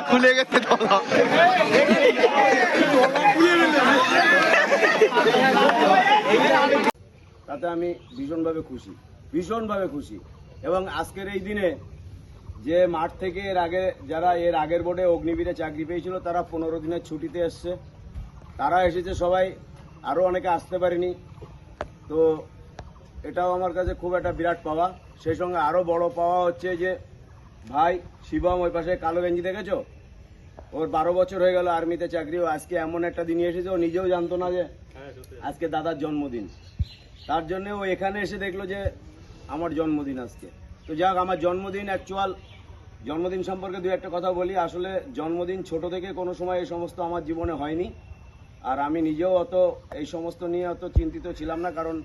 খুলে গেছে তলা। তাতে আমি ভীষণভাবে খুশি এবং আজকের এই দিনে যে মাঠ থেকে এর আগের বোর্ডে অগ্নিবীরে চাকরি পেয়েছিল তারা 15 দিনের ছুটিতে এসছে, তারা এসেছে সবাই, আরও অনেকে আসতে পারেনি। তো এটাও আমার কাছে খুব একটা বিরাট পাওয়া। সেই সঙ্গে আরও বড় পাওয়া হচ্ছে যে ভাই শিবম ওই পাশে কালো গেঞ্জি দেখেছো, ওর 12 বছর হয়ে গেল আর্মিতে চাকরি, ও আজকে এমন একটা দিন এসেছে ও নিজেও জানতো না যে আজকে দাদার জন্মদিন। তার জন্য ও এখানে এসে দেখলো যে আমার জন্মদিন আজকে। তো যাক, আমার জন্মদিন সম্পর্কে দু একটা কথা বলি। আসলে জন্মদিন ছোট থেকে কোনো সময় এই সমস্ত আমার জীবনে হয়নি, আর আমি নিজেও অত এই সমস্ত নিয়ে অত চিন্তিত ছিলাম না, কারণ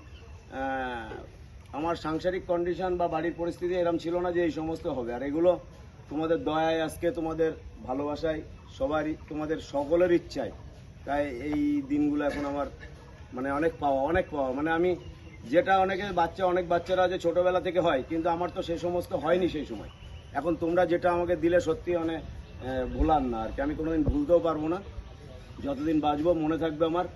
আমার সাংসারিক কন্ডিশন বা বাড়ির পরিস্থিতি এরকম ছিল না যে এই সমস্ত হবে। আর এগুলো তোমাদের দয়ায়, আজকে তোমাদের ভালোবাসায়, সবারই তোমাদের সকলের ইচ্ছায়, তাই এই দিনগুলো এখন আমার মানে অনেক পাওয়া মানে আমি যেটা অনেক বাচ্চারা যে ছোটবেলা থেকে হয়, কিন্তু আমার তো সেই সমস্ত হয়নি সেই সময়। এখন তোমরা যেটা আমাকে দিলে সত্যি অনেক ভোলার না আর কি, আমি কোনোদিন ভুলতেও পারবো না। যতদিন বাঁচবো মনে থাকবে আমার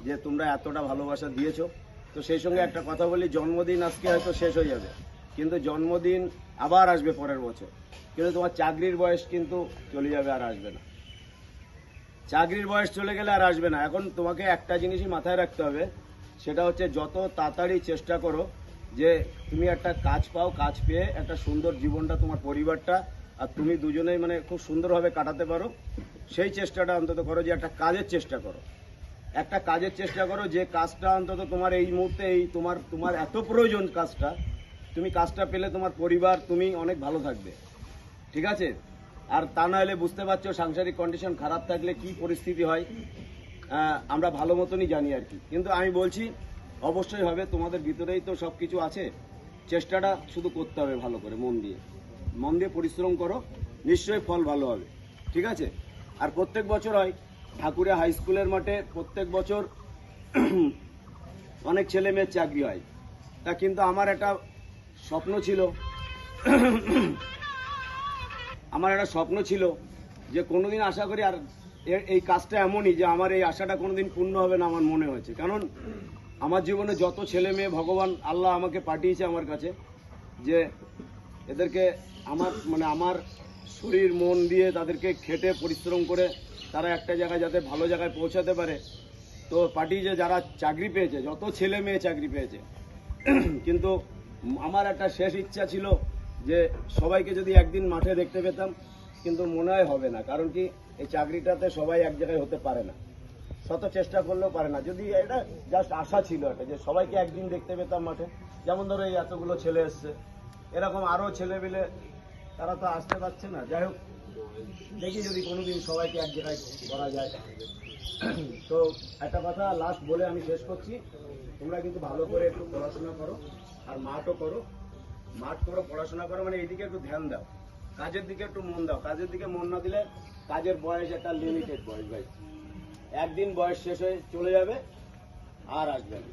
যে তোমরা এতটা ভালোবাসা দিয়েছো। তো সেই সঙ্গে একটা কথা বলি, জন্মদিন আজকে হয়তো শেষ হয়ে যাবে, কিন্তু জন্মদিন আবার আসবে পরের বছর, কিন্তু তোমার চাকরির বয়স কিন্তু চলে যাবে, আর আসবে না। চাকরির বয়স চলে গেলে আর আসবে না। এখন তোমাকে একটা জিনিসই মাথায় রাখতে হবে, সেটা হচ্ছে যত তাড়াতাড়ি চেষ্টা করো যে তুমি একটা কাজ পাও, কাজ পেয়ে একটা সুন্দর জীবনটা তোমার পরিবারটা আর তুমি দুজনেই মানে খুব সুন্দরভাবে কাটাতে পারো, সেই চেষ্টাটা অন্তত করো। যে একটা কাজের চেষ্টা করো যে কাজটা অন্তত তোমার এই মুহূর্তে তোমার এত প্রয়োজন কাজটা, তুমি কাজটা পেলে তোমার পরিবার তুমি অনেক ভালো থাকবে, ঠিক আছে? আর তা না হলে বুঝতে পারছো সাংসারিক কন্ডিশন খারাপ থাকলে কি পরিস্থিতি হয়, আমরা ভালো মতনই জানি আর কি। কিন্তু আমি বলছি অবশ্যই হবে, তোমাদের ভিতরেই তো সব কিছু আছে, চেষ্টাটা শুধু করতে হবে ভালো করে, মন দিয়ে পরিশ্রম করো, নিশ্চয়ই ফল ভালো হবে, ঠিক আছে? আর প্রত্যেক বছর হয় ঠাকুরে হাই স্কুলের মাঠে প্রত্যেক বছর অনেক ছেলে মেয়ের চাকরি হয়। তা কিন্তু আমার একটা স্বপ্ন ছিল যে কোনোদিন আশা করি, আর এই কাজটা এমনই যে আমার এই আশাটা কোনোদিন পূর্ণ হবে না আমার মনে হয়েছে। কারণ আমার জীবনে যত ছেলে মেয়ে ভগবান আল্লাহ আমাকে পাঠিয়েছে আমার কাছে, যে এদেরকে আমার শরীর মন দিয়ে তাদেরকে খেটে পরিশ্রম করে তারা একটা জায়গায় যাতে ভালো জায়গায় পৌঁছাতে পারে, তো পাঠিয়েছে যারা চাকরি পেয়েছে, যত ছেলে মেয়ে চাকরি পেয়েছে। কিন্তু আমার একটা শেষ ইচ্ছা ছিল যে সবাইকে যদি একদিন মাঠে দেখতে পেতাম, কিন্তু মনে হয় হবে না। কারণ কি, এই চাকরিটাতে সবাই এক জায়গায় হতে পারে না, শত চেষ্টা করলেও পারে না। যদি এটা জাস্ট আশা ছিল একটা, যে সবাইকে একদিন দেখতে পেতাম মাঠে, যেমন ধরো এই এতগুলো ছেলে এসছে, এরকম আরও ছেলে পেলে তারা তো আসতে পারছে না। যাই হোক, দেখি যদি কোনোদিন সবাইকে এক জায়গায় করা যায়। তো একটা কথা লাস্ট বলে আমি শেষ করছি, তোমরা কিন্তু ভালো করে একটু পড়াশোনা করো, আর মাঠও করো, পড়াশোনা করো, মানে এইদিকে একটু ধ্যান দাও, কাজের দিকে একটু মন দাও। কাজের দিকে মন না দিলে, কাজের বয়স একটা লিমিটেড বয়স ভাই, একদিন বয়স শেষ হয়ে চলে যাবে আর আসবে না।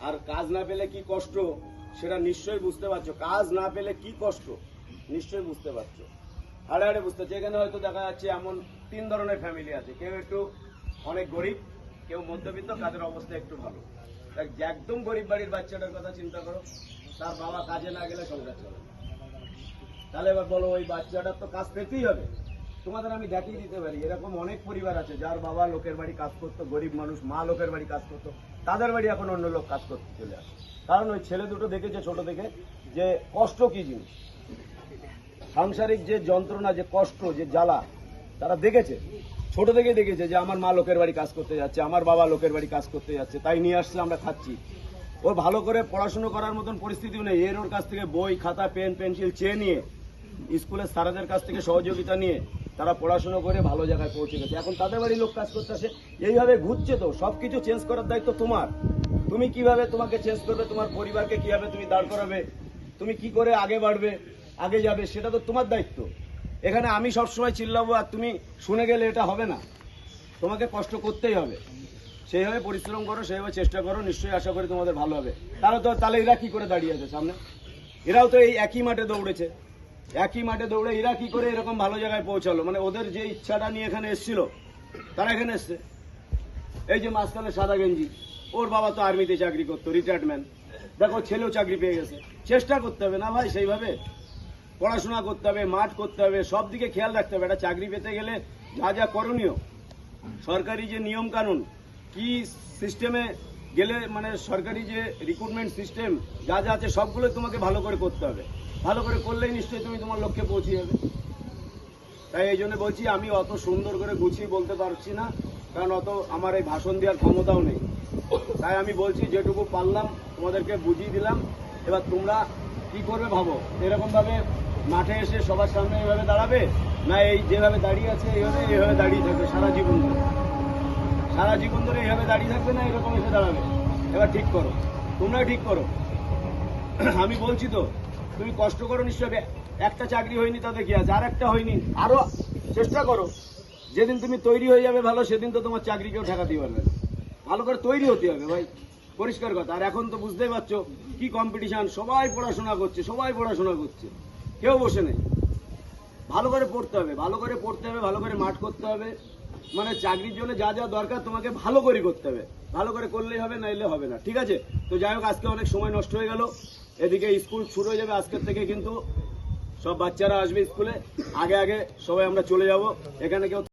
আর কাজ না পেলে কি কষ্ট সেটা নিশ্চয়ই বুঝতে পারছো, কাজ না পেলে কি কষ্ট নিশ্চয়ই বুঝতে পারছো, হাড়ে বুঝতে পারছো। এখানে হয়তো দেখা যাচ্ছে এমন 3 ধরনের ফ্যামিলি আছে, কেউ একটু অনেক গরিব, কেউ মধ্যবিত্ত, কাজের অবস্থা একটু ভালো। একদম গরিব বাড়ির বাচ্চাটার কথা চিন্তা করো, তার বাবা কাজে না গেলে সংসার চলে, তাহলে এবার বলো ওই বাচ্চাটার তো কাজ পেতেই হবে। তোমাদের আমি দেখিয়ে দিতে পারি, এরকম অনেক পরিবার আছে যার বাবা লোকের বাড়ি কাজ করতো, গরিব মানুষ, মা লোকের বাড়ি কাজ করতো, তাদের বাড়ি এখন অন্য লোক কাজ করতে চলে আসে। কারণ ওই ছেলে দুটো দেখেছে ছোট থেকে যে কষ্ট কি জিনিস, সাংসারিক যে যন্ত্রণা, যে কষ্ট, যে জ্বালা তারা দেখেছে, ছোট থেকে দেখেছে যে আমার মা লোকের বাড়ি কাজ করতে যাচ্ছে, আমার বাবা লোকের বাড়ি কাজ করতে যাচ্ছে, তাই নিয়ে আসছে, আমরা খাচ্ছি। ও ভালো করে পড়াশুনো করার মতন পরিস্থিতিও নেই, ওর কাছ থেকে বই খাতা পেন পেন্সিল চেয়ে নিয়ে, স্কুলের স্যারদের কাছ থেকে সহযোগিতা নিয়ে তারা পড়াশুনো করে ভালো জায়গায় পৌঁছে গেছে। এখন তাদের বাড়ি লোক কাজ করতে আসে, এইভাবে ঘুরছে। তো সবকিছু চেঞ্জ করার দায়িত্ব তোমার। তুমি কিভাবে তোমাকে চেঞ্জ করবে, তোমার পরিবারকে কিভাবে তুমি দাঁড় করাবে, তুমি কি করে আগে বাড়বে, আগে যাবে, সেটা তো তোমার দায়িত্ব। এখানে আমি সবসময় চিল্লাবো আর তুমি শুনে গেলে এটা হবে না, তোমাকে কষ্ট করতেই হবে। সেইভাবে পরিশ্রম করো, সেইভাবে চেষ্টা করো, নিশ্চয়ই আশা করি তোমাদের ভালো হবে। তাহলে এরা কি করে দাঁড়িয়ে আছে সামনে, এরাও তো এই একই মাঠে দৌড়েছে, একই মাঠে দৌড়ে এরা কি করে এরকম ভালো জায়গায় পৌঁছালো, মানে ওদের যে ইচ্ছাটা নিয়ে এখানে এসেছিল তারা এখানে এসছে। এই যে মাঝখানে সাদা গেঞ্জি, ওর বাবা তো আর্মিতে চাকরি করতো, রিটায়ারমেন্ট, দেখো ছেলেও চাকরি পেয়ে গেছে। চেষ্টা করতে হবে না ভাই, সেইভাবে পড়াশোনা করতে হবে, মাঠ করতে হবে, সব দিকে খেয়াল রাখতে হবে। একটা চাকরি পেতে গেলে যা যা করণীয়, সরকারি যে নিয়ম কানুন, কি সিস্টেমে গেলে মানে সরকারি যে রিক্রুটমেন্ট সিস্টেম যা যা আছে সবগুলো তোমাকে ভালো করে করতে হবে। ভালো করে করলেই নিশ্চয়ই তুমি তোমার লক্ষ্যে পৌঁছে যাবে। তাই এই জন্য বলছি, আমি অত সুন্দর করে গুছিয়ে বলতে পারছি না, কারণ অত আমার এই ভাষণ দেওয়ার ক্ষমতাও নেই। তাই আমি বলছি যেটুকু পারলাম তোমাদেরকে বুঝিয়ে দিলাম। এবার তোমরা কি করবে ভাবো, এরকম ভাবে মাঠে এসে সবার সামনে এইভাবে দাঁড়াবে, না এই যেভাবে দাঁড়িয়ে আছে এইভাবে দাঁড়িয়ে থাকবে সারা জীবন ধরে? সারা জীবন ধরে এইভাবে দাঁড়িয়ে থাকবে, না এরকম এসে দাঁড়াবে? এবার ঠিক করো, তোমরাই ঠিক করো। আমি বলছি তো, তুমি কষ্ট করো নিশ্চয়ই। একটা চাকরি হয়নি তাতে কি আছে, আর একটা হয়নি, আরো চেষ্টা করো। যেদিন তুমি তৈরি হয়ে যাবে ভালো, সেদিন তো তোমার চাকরি কেউ ঠেকাতে পারবে না। ভালো করে তৈরি হতে হবে ভাই, পরিষ্কার কথা। আর এখন তো বুঝতেই পারছো কি কম্পিটিশন, সবাই পড়াশোনা করছে, সবাই পড়াশোনা করছে, কেউ বসে নেই। ভালো করে পড়তে হবে, ভালো করে পড়তে হবে, ভালো করে মাঠ করতে হবে। মানে চাকরির জন্য যা যা দরকার তোমাকে ভালো করে করতে হবে। ভালো করে করলেই হবে, না এলে হবে না, ঠিক আছে? তো যাই হোক, আজকে অনেক সময় নষ্ট হয়ে গেল। এদিকে স্কুল শুরু হয়ে যাবে আজকের থেকে, কিন্তু সব বাচ্চারা আসবে স্কুলে, আগে আগে সবাই আমরা চলে যাব। এখানে কেউ